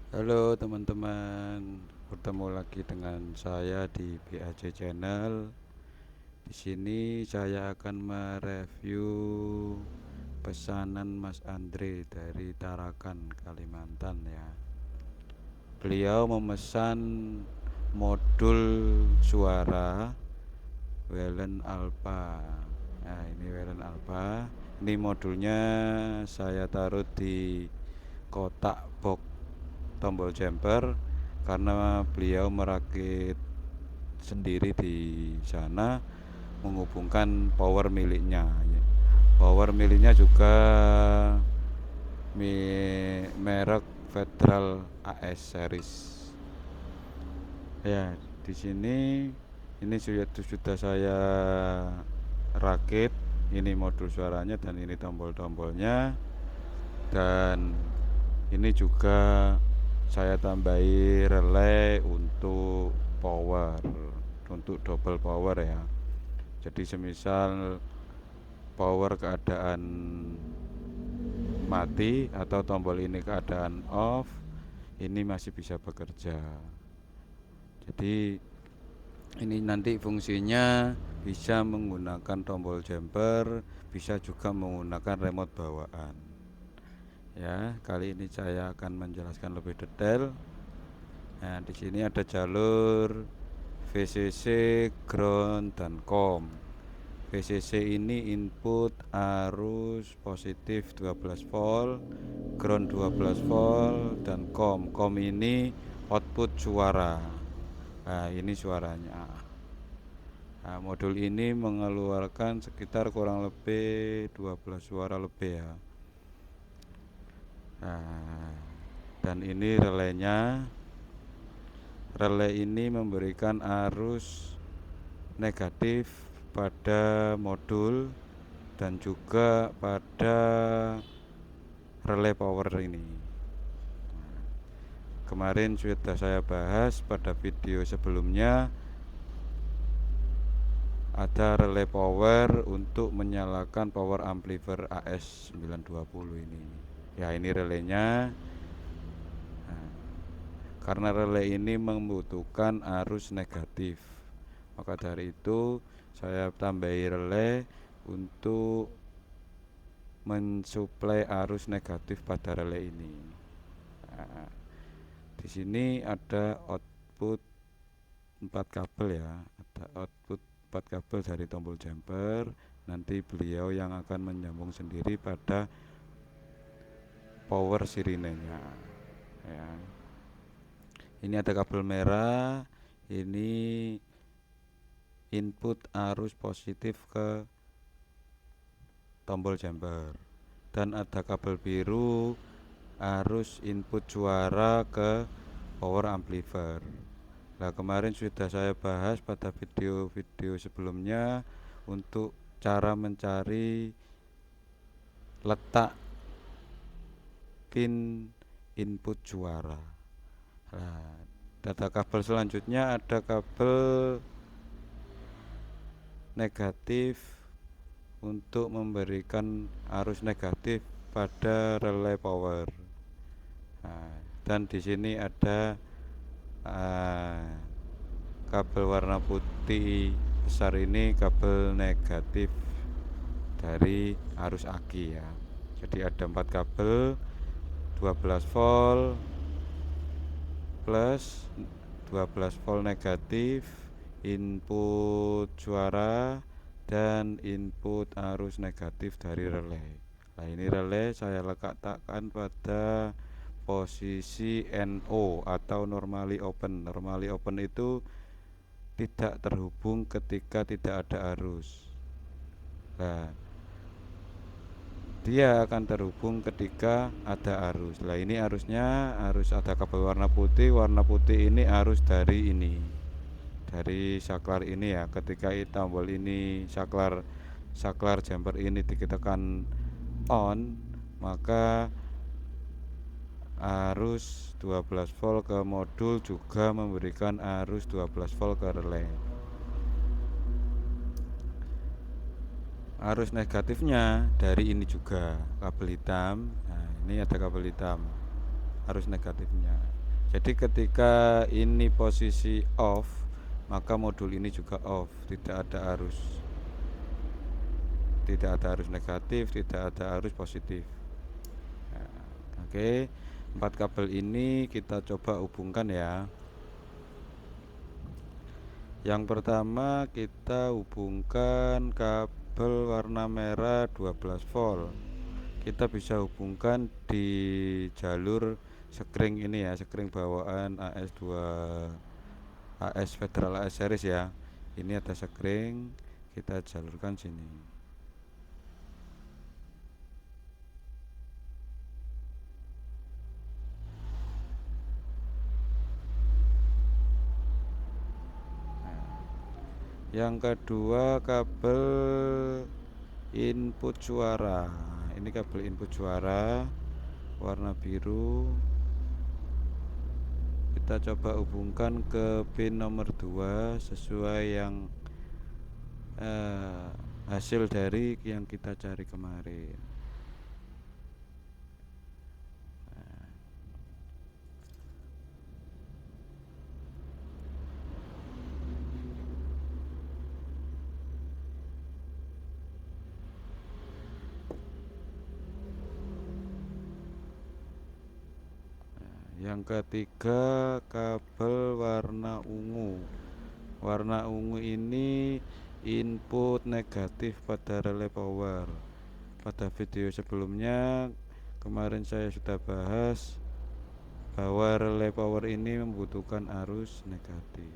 Halo teman-teman, bertemu lagi dengan saya di BAJ Channel. Di sini saya akan mereview pesanan Mas Andre dari Tarakan, Kalimantan ya. Beliau memesan modul suara Welen Alpha. Nah, ini Welen Alpha. Ini modulnya saya taruh di kotak box tombol jumper karena beliau merakit sendiri di sana, menghubungkan power miliknya. Power miliknya juga merek Federal AS series. Ya, di sini ini sudah saya rakit. Ini modul suaranya dan ini tombol-tombolnya, dan ini juga saya tambahi relay untuk power, untuk double power ya. Jadi semisal power keadaan mati atau tombol ini keadaan off, ini masih bisa bekerja. Jadi ini nanti fungsinya bisa menggunakan tombol jumper, bisa juga menggunakan remote bawaan. Ya, kali ini saya akan menjelaskan lebih detail. Nah, di sini ada jalur VCC, ground, dan COM. VCC ini input arus positif 12 volt, ground 12 volt, dan COM. COM ini output suara. Nah, ini suaranya. Nah, modul ini mengeluarkan sekitar kurang lebih 12 suara lebih ya. Nah, dan ini relaynya. Relay ini memberikan arus negatif pada modul dan juga pada relay power ini. Kemarin sudah saya bahas pada video sebelumnya, ada relay power untuk menyalakan power amplifier AS920 ini. Ya, ini relaynya. Nah, karena relay ini membutuhkan arus negatif, maka dari itu saya tambahi relay untuk mensuplai arus negatif pada relay ini. Nah, di sini ada output 4 kabel ya, ada output 4 kabel dari tombol jumper. Nanti beliau yang akan menyambung sendiri pada power sirinenya ya. Ini ada kabel merah, ini input arus positif ke tombol jumper, dan ada kabel biru arus input suara ke power amplifier. Nah, kemarin sudah saya bahas pada video-video sebelumnya untuk cara mencari letak pin input suara. Nah, data kabel selanjutnya ada kabel negatif untuk memberikan arus negatif pada relay power. Nah, dan di sini ada kabel warna putih besar, ini kabel negatif dari arus aki ya. Jadi ada 4 kabel, 12 volt plus, 12 volt negatif, input suara, dan input arus negatif dari relay. Nah, ini relay saya letakkan pada posisi NO atau normally open. Normally open itu tidak terhubung ketika tidak ada arus. Nah, dia akan terhubung ketika ada arus. Nah, ini arusnya, arus ada kabel warna putih. Warna putih ini arus dari ini, dari saklar ini ya. Ketika tombol ini saklar jumper ini ditekan on, maka arus 12 volt ke modul juga memberikan arus 12 volt ke relay. Arus negatifnya dari ini juga kabel hitam. Nah, ini ada kabel hitam arus negatifnya. Jadi ketika ini posisi off, maka modul ini juga off, tidak ada arus negatif, tidak ada arus positif. Nah, oke, 4 kabel ini kita coba hubungkan ya. Yang pertama kita hubungkan kabel warna merah 12 volt. Kita bisa hubungkan di jalur sekring ini ya, sekring bawaan AS2 AS Federal AS series ya. Ini ada sekring, kita jalurkan sini. Yang kedua kabel input suara. Ini kabel input suara warna biru. Kita coba hubungkan ke pin nomor 2 sesuai yang hasil dari yang kita cari kemarin. Yang ketiga kabel warna ungu. Warna ungu ini input negatif pada relay power. Pada video sebelumnya kemarin saya sudah bahas bahwa relay power ini membutuhkan arus negatif.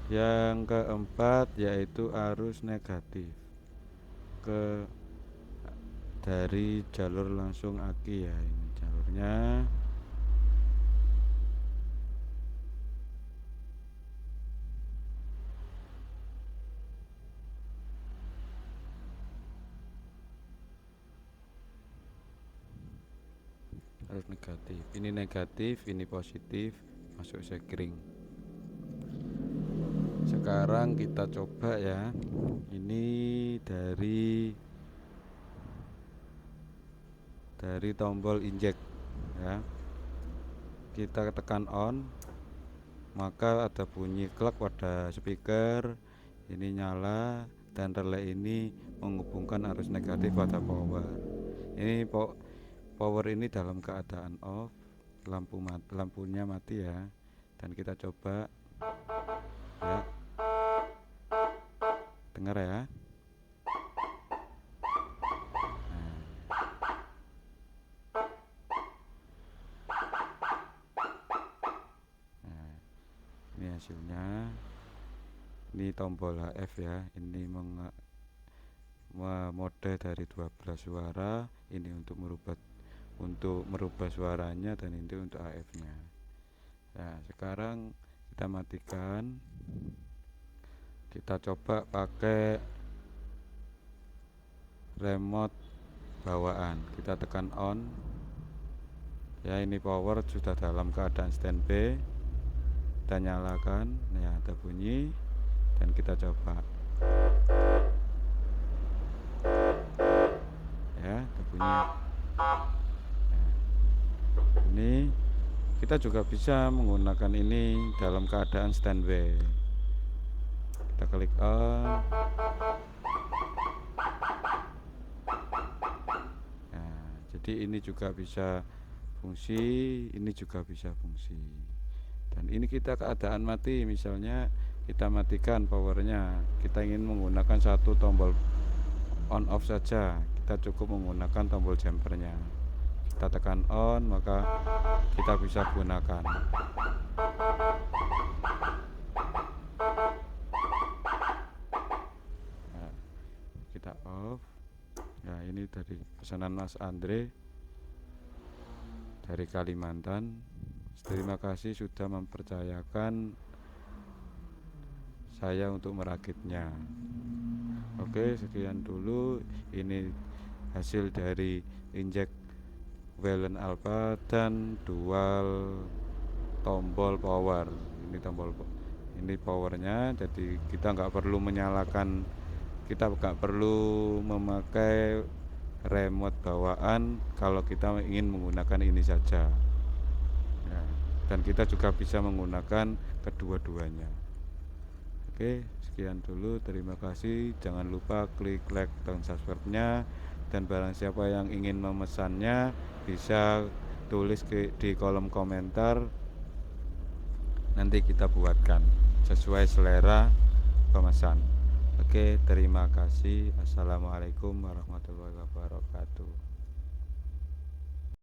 Yang keempat yaitu arus negatif ke dari jalur langsung aki ya, ini jalurnya. Arus negatif, ini positif, masuk sekring. Sekarang kita coba ya, ini dari tombol injek ya, kita tekan on, maka ada bunyi klak pada speaker, ini nyala dan relay ini menghubungkan arus negatif pada power. Ini power ini dalam keadaan off, lampunya mati ya, dan kita coba ya, dengar ya. Ini hasilnya, ini tombol HF ya, ini mode dari 12 suara, ini untuk merubah suaranya, dan ini untuk HF nya. Nah sekarang kita matikan, kita coba pakai remote bawaan, kita tekan on ya, ini power sudah dalam keadaan standby, kita nyalakan ya, ada bunyi dan kita coba ya, ada bunyi. Nah, ini kita juga bisa menggunakan ini dalam keadaan standby. Kita klik on. Nah, jadi ini juga bisa fungsi, ini juga bisa fungsi. Dan ini kita keadaan mati, misalnya kita matikan powernya, kita ingin menggunakan satu tombol on off saja, kita cukup menggunakan tombol jumpernya. Kita tekan on, maka kita bisa gunakan. Nah, kita off. Nah ini dari pesanan Mas Andre dari Kalimantan. Terima kasih sudah mempercayakan saya untuk merakitnya. Oke, sekian dulu. Ini hasil dari injek Wellen Alpha dan dual tombol power. Ini tombol ini powernya, jadi kita nggak perlu menyalakan, kita nggak perlu memakai remote bawaan kalau kita ingin menggunakan ini saja ya. Dan kita juga bisa menggunakan kedua-duanya. Oke, sekian dulu, terima kasih. Jangan lupa klik like dan subscribe-nya, dan barang siapa yang ingin memesannya bisa tulis di kolom komentar, nanti kita buatkan sesuai selera pemesan. Oke, terima kasih. Assalamualaikum warahmatullahi wabarakatuh.